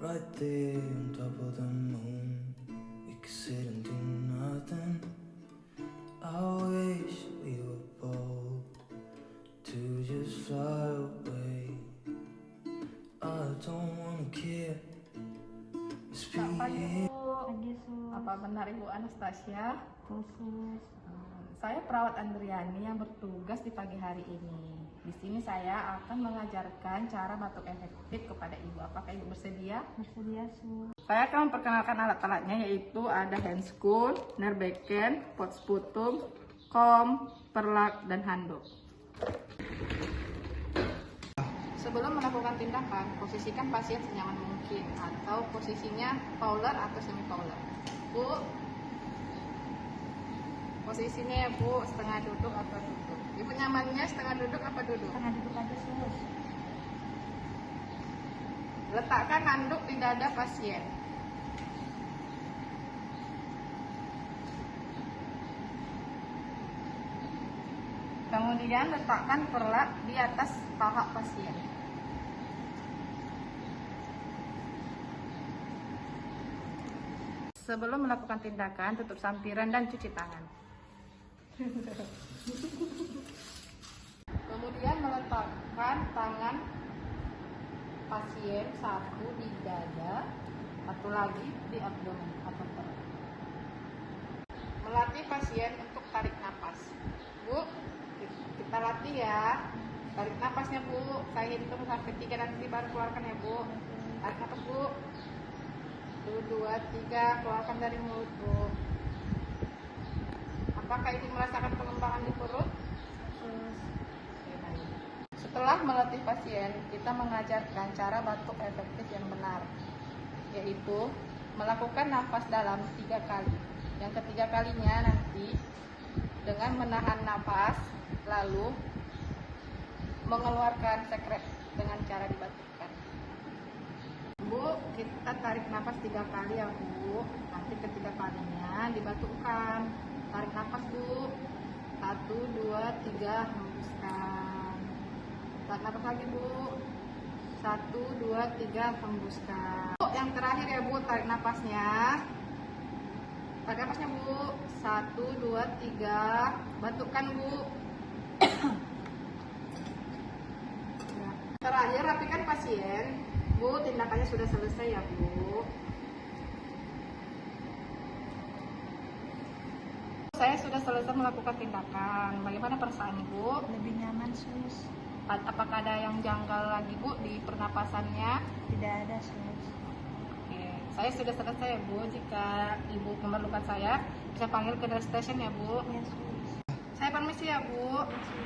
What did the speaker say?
right there on top of the moon. We could sit and do nothing. I wish we were bold to just fly away. I don't wanna care. Selamat pagi, Bu. Apa benar Ibu Anastasia? Khusus. Saya perawat Andriani yang bertugas di pagi hari ini. Di sini saya akan mengajarkan cara batuk efektif kepada Ibu. Apakah Ibu bersedia? Bersedia, Su. Saya akan memperkenalkan alat-alatnya, yaitu ada handscoon, Nerbecken, pot sputum, kom, perlak, dan handuk. Sebelum melakukan tindakan, posisikan pasien senyaman mungkin atau posisinya fowler atau semi fowler. Bu, posisinya ya Bu, setengah duduk atau duduk. Ibu nyamannya setengah duduk apa duduk? Setengah duduk aja, Sus. Letakkan handuk di dada pasien. Kemudian letakkan perlak di atas paha pasien. Sebelum melakukan tindakan, tutup sampiran dan cuci tangan. Kemudian meletakkan tangan pasien satu di dada, satu lagi di abdomen atau perut. Melatih pasien untuk tarik napas. Bu, kita latih ya. Tarik napasnya Bu, saya hitung sampai 3 nanti baru keluarkan ya Bu. Tarik napas Bu. 1, 2, 3, keluarkan dari mulut Bu. Apakah Ibu merasakan pengembangan di perut? Setelah melatih pasien, kita mengajarkan cara batuk efektif yang benar, yaitu melakukan nafas dalam 3 kali. Yang ketiga kalinya nanti dengan menahan nafas, lalu mengeluarkan sekret dengan cara dibatukkan. Bu, kita tarik nafas 3 kali ya Bu. Nanti ketiga kalinya dibatukkan. Tarik nafas Bu. 1, 2, 3, hembuskan. Tarik nafas lagi Bu. 1, 2, 3, hembuskan. Bu, yang terakhir ya Bu, tarik nafasnya. Tarik nafasnya Bu. 1, 2, 3, batukkan Bu. Terakhir rapikan pasien. Bu, tindakannya sudah selesai ya Bu. Saya sudah selesai melakukan tindakan. Bagaimana perasaan Ibu? Lebih nyaman, Sus. Apakah ada yang janggal lagi Bu di pernapasannya? Tidak ada, Sus. Oke, saya sudah selesai ya Bu. Jika Ibu memerlukan saya, bisa panggil ke nurse station ya Bu. Ya, Sus. Saya permisi ya Bu. Ya, Sus.